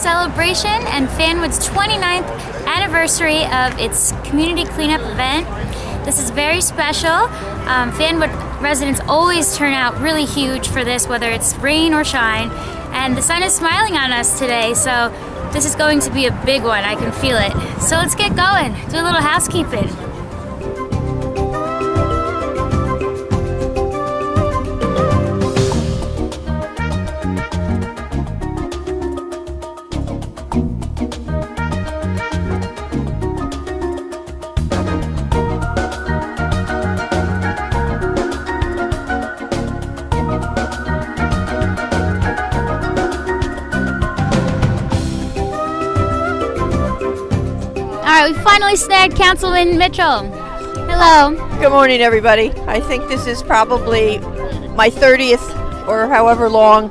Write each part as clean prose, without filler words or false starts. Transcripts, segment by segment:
celebration and Fanwood's 29th anniversary of its community cleanup event. This is very special. Fanwood residents always turn out really huge for this, whether it's rain or shine. And the sun is smiling on us today, so this is going to be a big one. I can feel it. So let's get going. Do a little housekeeping. All right, we finally snagged Councilman Mitchell. Hello. Good morning, everybody. I think this is probably my 30th or however long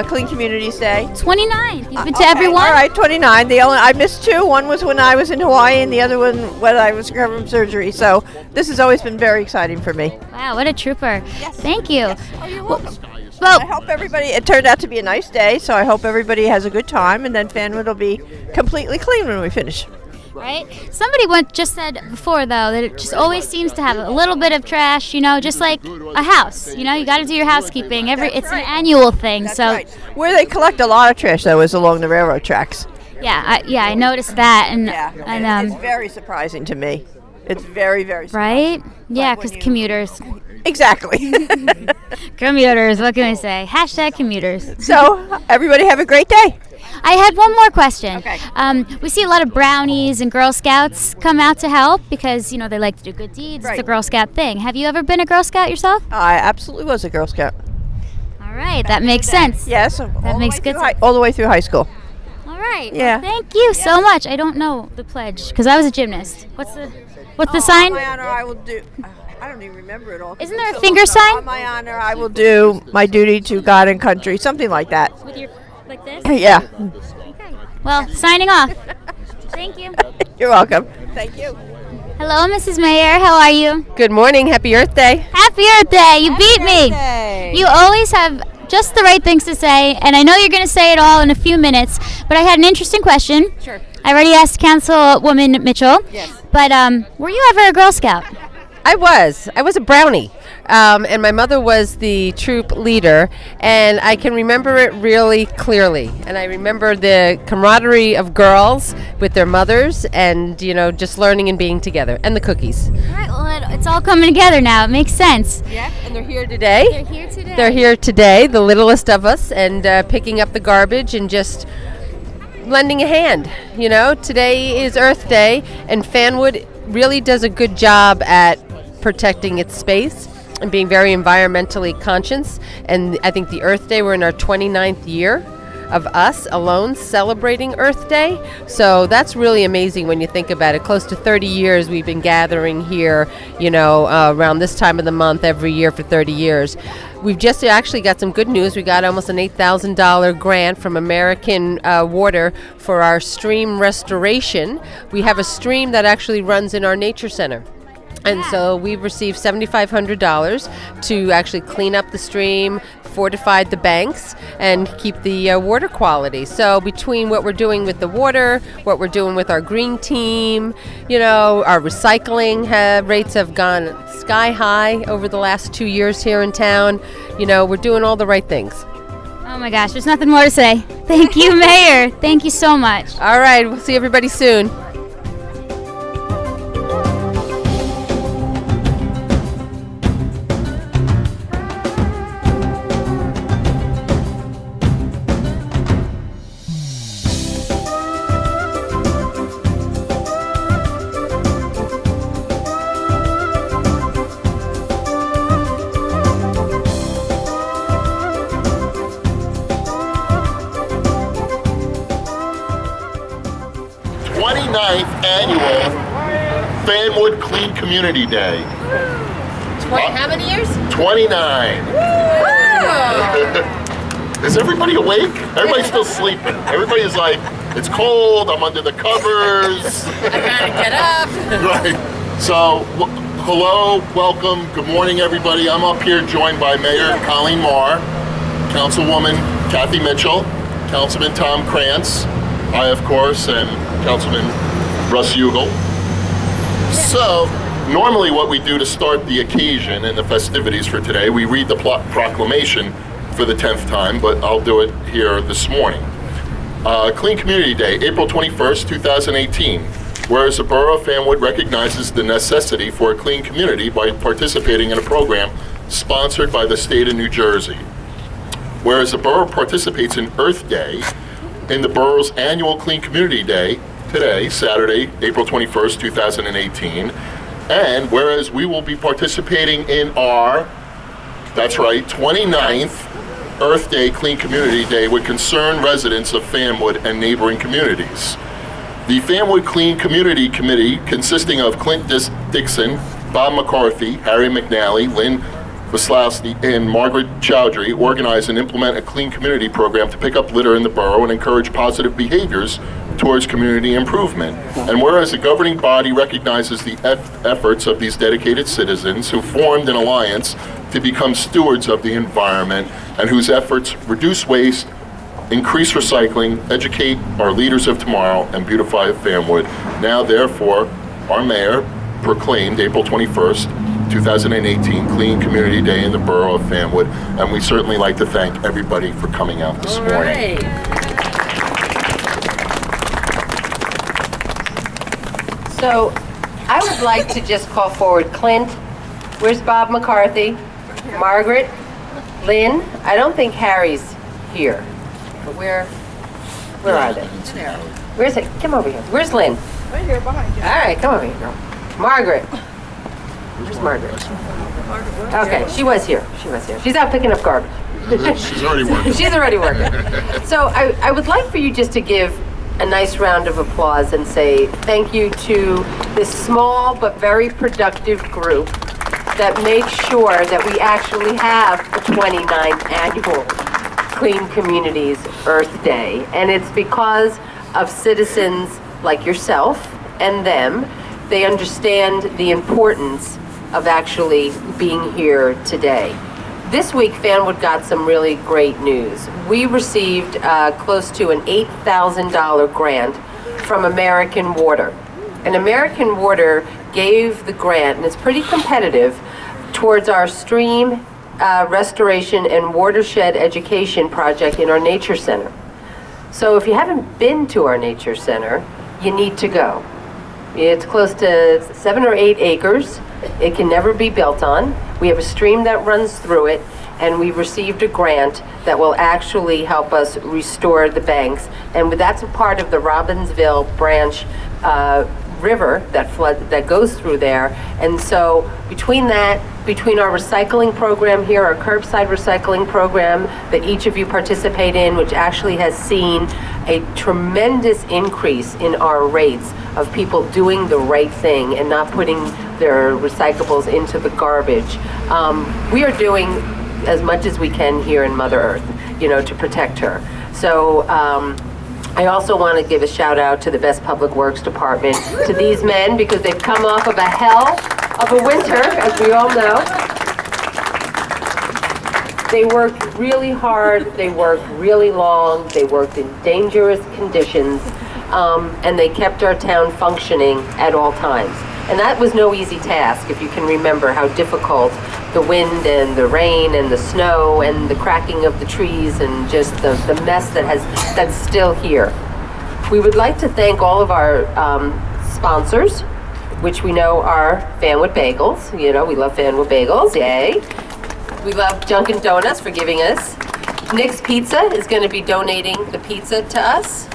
Clean Communities Day. 29. You've been to every one? All right, 29. I missed two. One was when I was in Hawaii, and the other one when I was recovering from surgery. So this has always been very exciting for me. Wow, what a trooper. Yes. Thank you. Yes. Oh, you're welcome. Well, I hope everybody, it turned out to be a nice day, so I hope everybody has a good time, and then Fanwood will be completely clean when we finish. Right? Somebody just said before, though, that it just always seems to have a little bit of trash, just like a house. You got to do your housekeeping. It's an annual thing. That's so right. Where they collect a lot of trash, though, is along the railroad tracks. Yeah, I noticed that. And it's very surprising to me. It's very, very surprising. Right? Yeah, because commuters. Exactly. Commuters, what can I say? # commuters. So, everybody have a great day. I had one more question. Okay. We see a lot of brownies and Girl Scouts come out to help because, they like to do good deeds. Right. It's a Girl Scout thing. Have you ever been a Girl Scout yourself? I absolutely was a Girl Scout. All right, that makes sense. Yes. That makes good sense. All the way through high school. All right. Yeah. Well, thank you so much. I don't know the pledge because I was a gymnast. What's the sign? On my honor, I will do. I don't even remember it all. Isn't there a finger sign? On my honor, I will do my duty to God and country, something like that. With your like this? Yeah. Okay. Well, signing off. Thank you. You're welcome. Thank you. Hello, Mrs. Mayor. How are you? Good morning. Happy Earth Day. Happy Earth Day. You beat me. Day. You always have just the right things to say, and I know you're going to say it all in a few minutes, but I had an interesting question. Sure. I already asked Councilwoman Mitchell. Yes. But were you ever a Girl Scout? I was a brownie, and my mother was the troop leader, and I can remember it really clearly. And I remember the camaraderie of girls with their mothers, and just learning and being together, and the cookies. All right. Well, it's all coming together now. It makes sense. Yeah. And they're here today. They're here today. They're here today, the littlest of us, and picking up the garbage and just lending a hand. Today is Earth Day, and Fanwood really does a good job at protecting its space and being very environmentally conscious. And I think the Earth Day, we're in our 29th year of us alone celebrating Earth Day. So that's really amazing when you think about it. Close to 30 years we've been gathering here, around this time of the month every year for 30 years. We've just actually got some good news. We got almost an $8,000 grant from American Water for our stream restoration. We have a stream that actually runs in our nature center. And so we've received $7,500 to actually clean up the stream, fortify the banks, and keep the water quality. So between what we're doing with the water, what we're doing with our green team, our recycling rates have gone sky high over the last 2 years here in town. We're doing all the right things. Oh my gosh, there's nothing more to say. Thank you, Mayor. Thank you so much. All right, we'll see everybody soon. Annual Fanwood Clean Community Day. How many years? 29. Is everybody awake? Everybody's still sleeping. Everybody's like, it's cold, I'm under the covers. I gotta get up. Right. So, hello, welcome, good morning everybody. I'm up here joined by Mayor Colleen Marr, Councilwoman Kathy Mitchell, Councilman Tom Krantz, I of course, and Councilman Russ Ugel. So, normally what we do to start the occasion and the festivities for today, we read the proclamation for the 10th time, but I'll do it here this morning. Clean Community Day, April 21st, 2018. Whereas the Borough of Fanwood recognizes the necessity for a clean community by participating in a program sponsored by the state of New Jersey. Whereas the borough participates in Earth Day in the borough's annual Clean Community Day today, Saturday, April 21st, 2018. And whereas we will be participating in our, that's right, 29th Earth Day Clean Community Day with concerned residents of Fanwood and neighboring communities. The Fanwood Clean Community Committee, consisting of Clint Dixon, Bob McCarthy, Harry McNally, Lynn Waslowski, and Margaret Chowdhury, organize and implement a clean community program to pick up litter in the borough and encourage positive behaviors towards community improvement. And whereas the governing body recognizes the efforts of these dedicated citizens who formed an alliance to become stewards of the environment and whose efforts reduce waste, increase recycling, educate our leaders of tomorrow, and beautify Fanwood. Now, therefore, our mayor proclaimed April 21st, 2018 Clean Community Day in the borough of Fanwood, and we certainly like to thank everybody for coming out this morning. So I would like to just call forward Clint. Where's Bob McCarthy? Margaret? Lynn? I don't think Harry's here. But where are they? Where's it? Come over here. Where's Lynn? Right here behind you. All right, come over here, girl. Margaret. Where's Margaret? Okay, she was here. She's out picking up garbage. She's already working. She's already working. So I would like for you just to give a nice round of applause and say thank you to this small but very productive group that makes sure that we actually have the 29th annual Clean Communities Earth Day. And it's because of citizens like yourself and them. They understand the importance of actually being here today. This week, Fanwood got some really great news. We received close to an $8,000 grant from American Water. And American Water gave the grant, and it's pretty competitive, towards our stream restoration and watershed education project in our nature center. So if you haven't been to our nature center, you need to go. It's close to 7 or 8 acres. It can never be built on. We have a stream that runs through it, and we received a grant that will actually help us restore the banks. And that's a part of the Robbinsville branch river that goes through there. And so between our recycling program here, our curbside recycling program that each of you participate in, which actually has seen a tremendous increase in our rates of people doing the right thing and not putting their recyclables into the garbage. We are doing as much as we can here in Mother Earth, to protect her. So I also want to give a shout out to the Best Public Works Department, to these men, because they've come off of a hell of a winter, as we all know. They worked really hard, they worked really long, they worked in dangerous conditions, and they kept our town functioning at all times. And that was no easy task, if you can remember how difficult the wind and the rain and the snow and the cracking of the trees and just the mess that's still here. We would like to thank all of our sponsors, which we know are Fanwood Bagels. We love Fanwood Bagels, yay. We love Dunkin' Donuts for giving us. Nick's Pizza is going to be donating the pizza to us.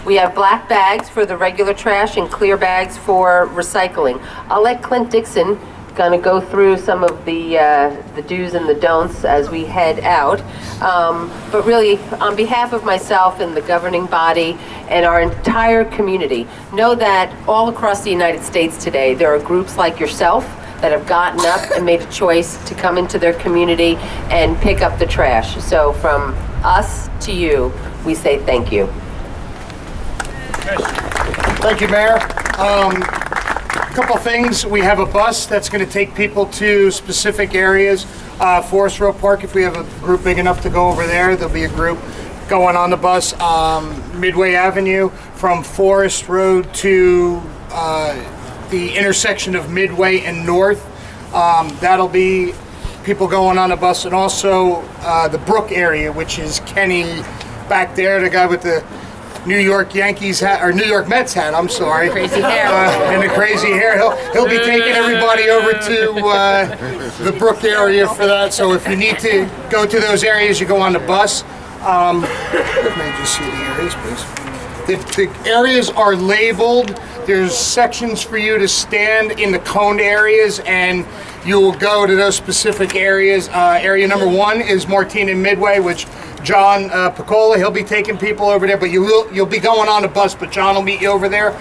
We have black bags for the regular trash and clear bags for recycling. I'll let Clint Dixon kind of go through some of the do's and the don'ts as we head out. But really, on behalf of myself and the governing body and our entire community, know that all across the United States today, there are groups like yourself that have gotten up and made a choice to come into their community and pick up the trash. So from us to you, we say thank you. Thank you, Mayor. A couple things. We have a bus that's going to take people to specific areas. Forest Row Park, if we have a group big enough to go over there, there'll be a group going on the bus, Midway Avenue from Forest Road to the intersection of Midway and North. That'll be people going on the bus, and also the Brook area, which is Kenny back there, the guy with the New York Yankees hat, or New York Mets hat, I'm sorry. Crazy hair. And the crazy hair. He'll be taking everybody over to the Brook area for that. So if you need to go to those areas, you go on the bus. Let me just see the areas, please. The areas are labeled. There's sections for you to stand in the coned areas, and you will go to those specific areas. Area number 1 is Martina Midway, which John Piccola, he'll be taking people over there, but you'll be going on the bus, but John will meet you over there.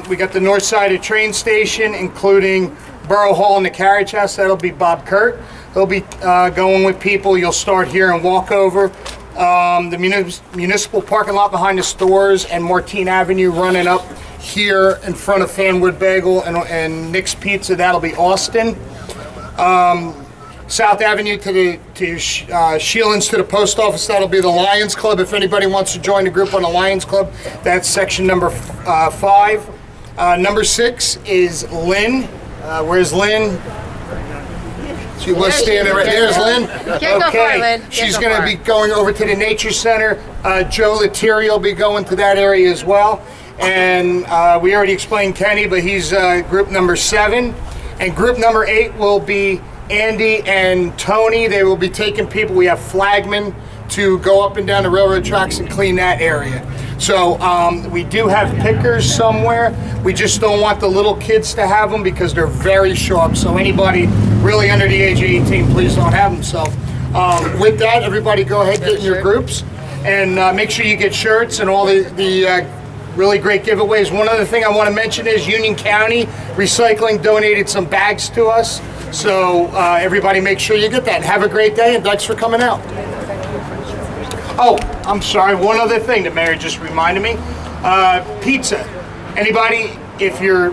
We got the north side of train station, including Borough Hall and the Carriage House. That'll be Bob Kurt. He'll be going with people. You'll start here and walk over. The municipal parking lot behind the stores and Martine Avenue running up here in front of Fanwood Bagel and Nick's Pizza. That'll be Austin. South Avenue to Sheelan's to the post office. That'll be the Lions Club. If anybody wants to join the group on the Lions Club, that's section number 5. Number 6 is Lynn. Where's Lynn? She was standing right there. There's Lynn. Can't go far, Lynn. She's going to be going over to the Nature Center. Joe Lettieri will be going to that area as well. And we already explained Kenny, but he's group number 7. And group number 8 will be Andy and Tony. They will be taking people. We have flagmen to go up and down the railroad tracks and clean that area. So we do have pickers somewhere. We just don't want the little kids to have them because they're very sharp. So anybody really under the age of 18, please don't have them. So with that, everybody go ahead, get in your groups, and make sure you get shirts and all the really great giveaways. One other thing I want to mention is Union County Recycling donated some bags to us. So everybody make sure you get that. Have a great day, and thanks for coming out. Oh, I'm sorry, one other thing that Mary just reminded me. Pizza. Anybody,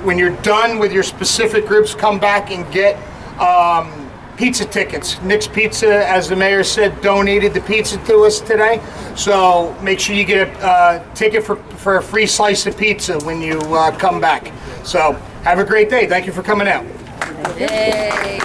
when you're done with your specific groups, come back and get pizza tickets. Nick's Pizza, as the mayor said, donated the pizza to us today. So make sure you get a ticket for a free slice of pizza when you come back. So have a great day. Thank you for coming out. Yay.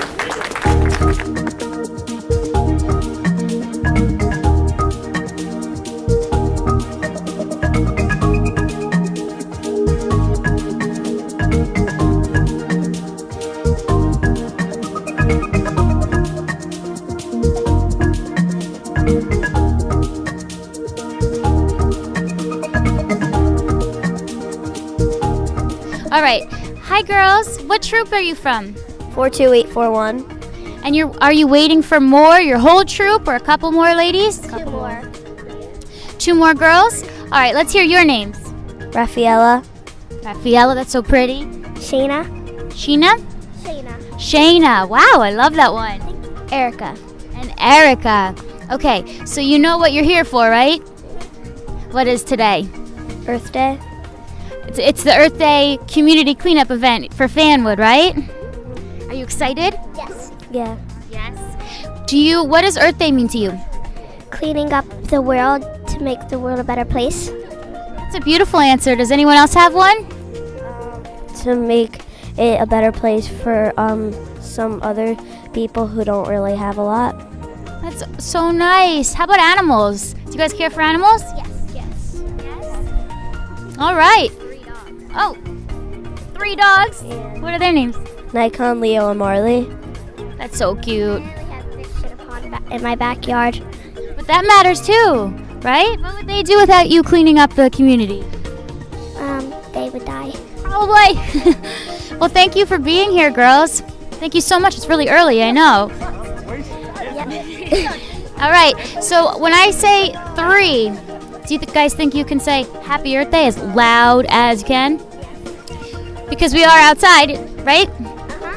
All right. Hi, girls. What troop are you from? 42841. And are you waiting for more, your whole troop, or a couple more ladies? Two more. 2 more girls? All right, let's hear your names. Rafaela. Rafaela, that's so pretty. Shayna. Sheena? Shayna. Shayna. Wow, I love that one. Erica. And Erica. Okay, so you know what you're here for, right? What is today? Earth Day. It's the Earth Day community cleanup event for Fanwood, right? Are you excited? Yes. Yeah. Yes. What does Earth Day mean to you? Cleaning up the world to make the world a better place. That's a beautiful answer. Does anyone else have one? To make it a better place for some other people who don't really have a lot. That's so nice. How about animals? Do you guys care for animals? Yes. All right. 3 dogs? Yeah. What are their names? Nikon, Leo, and Marley. That's so cute. I have fish in a pond in my backyard. But that matters too, right? What would they do without you cleaning up the community? They would die. Probably. Well, thank you for being here, girls. Thank you so much. It's really early, I know. All right, so when I say 3, do you guys think you can say Happy Earth Day as loud as you can? Because we are outside, right?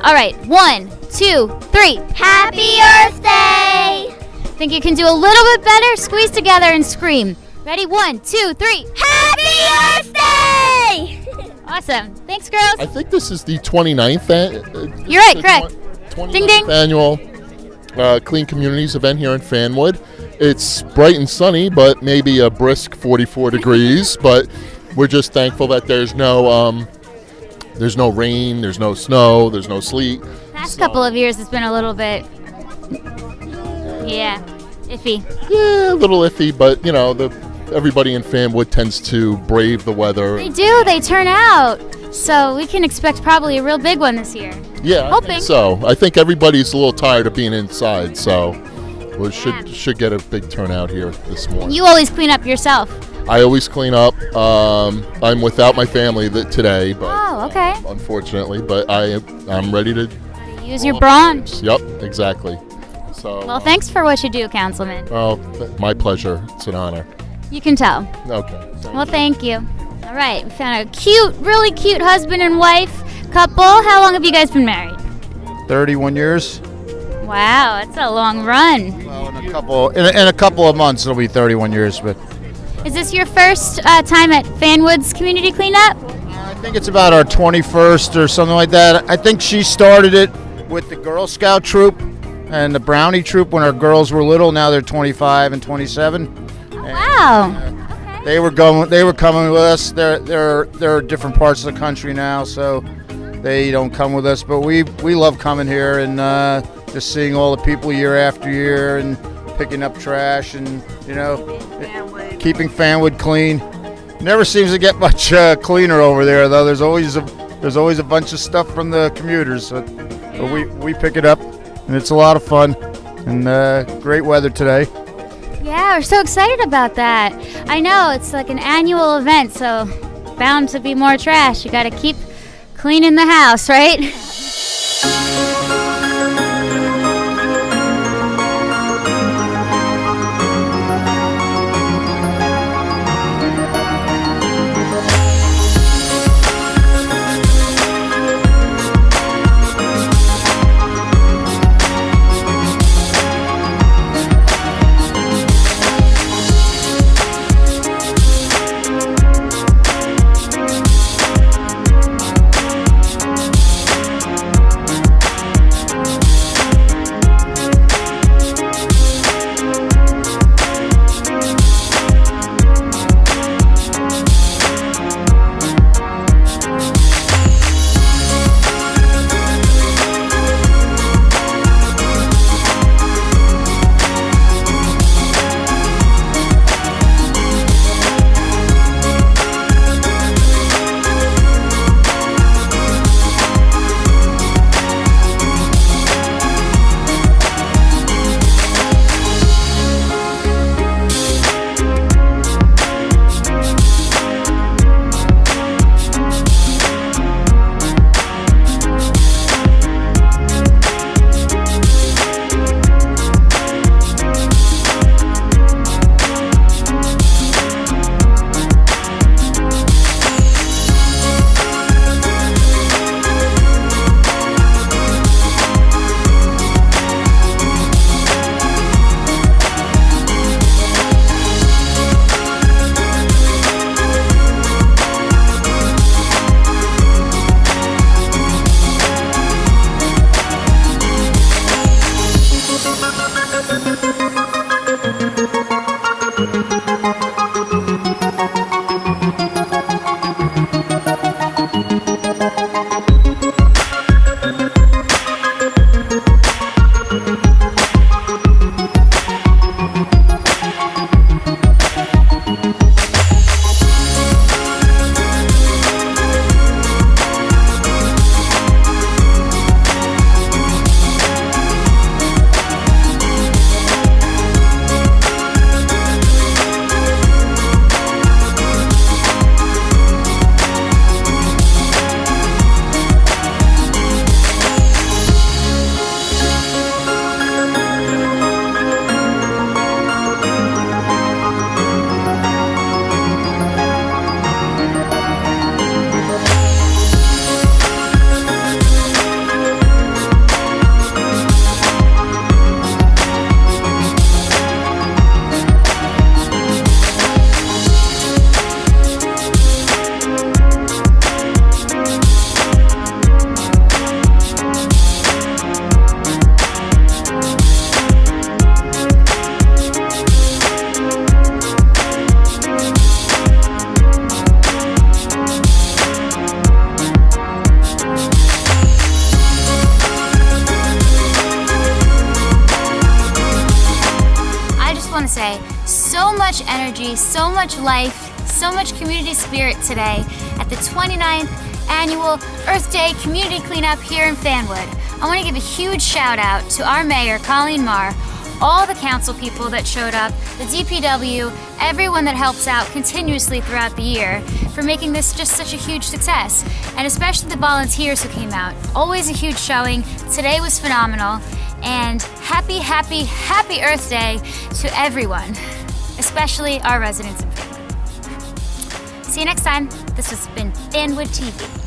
All right, 1, 2, 3. Happy Earth Day! Think you can do a little bit better? Squeeze together and scream. Ready? 1, 2, 3. Happy Earth Day! Awesome. Thanks, girls. I think this is the 29th. You're right, correct. 29th Ding, ding. Annual Clean Communities event here in Fanwood. It's bright and sunny, but maybe a brisk 44 degrees. But we're just thankful that there's no rain, there's no snow, there's no sleet. Past couple of years, it's been a little bit, iffy. Yeah, a little iffy, but everybody in Fanwood tends to brave the weather. They do. They turn out. So we can expect probably a real big one this year. Yeah, hoping. I think everybody's a little tired of being inside, so we should get a big turnout here this morning. You always clean up yourself. I always clean up. I'm without my family today, but okay. Unfortunately, but I'm ready to use your bronze. Yep, exactly. So. Well, thanks for what you do, Councilman. Well, my pleasure. It's an honor. You can tell. Okay. Well, thank you. All right, we found a really cute husband and wife couple. How long have you guys been married? 31 years. Wow, that's a long run. Well, in a couple of months it'll be 31 years. But is this your first time at Fanwood's community cleanup? I think it's about our 21st or something like that. I think she started it with the Girl Scout troop and the Brownie troop when our girls were little. Now they're 25 and 27. Wow. They were coming with us. They're different parts of the country now, so they don't come with us. But we love coming here and just seeing all the people year after year and picking up trash and keeping Fanwood clean. Never seems to get much cleaner over there, though. There's always a bunch of stuff from the commuters. But we pick it up, and it's a lot of fun and great weather today. Yeah, we're so excited about that. I know, it's like an annual event, so bound to be more trash. You got to keep cleaning the house, right? want to say, so much energy, so much life, so much community spirit today at the 29th annual Earth Day community cleanup here in Fanwood. I want to give a huge shout out to our mayor, Colleen Marr, all the council people that showed up, the DPW, everyone that helps out continuously throughout the year for making this just such a huge success, and especially the volunteers who came out. Always a huge showing. Today was phenomenal, and happy, happy, happy Earth Day to everyone, especially our residents in Fanwood. See you next time. This has been Fanwood TV.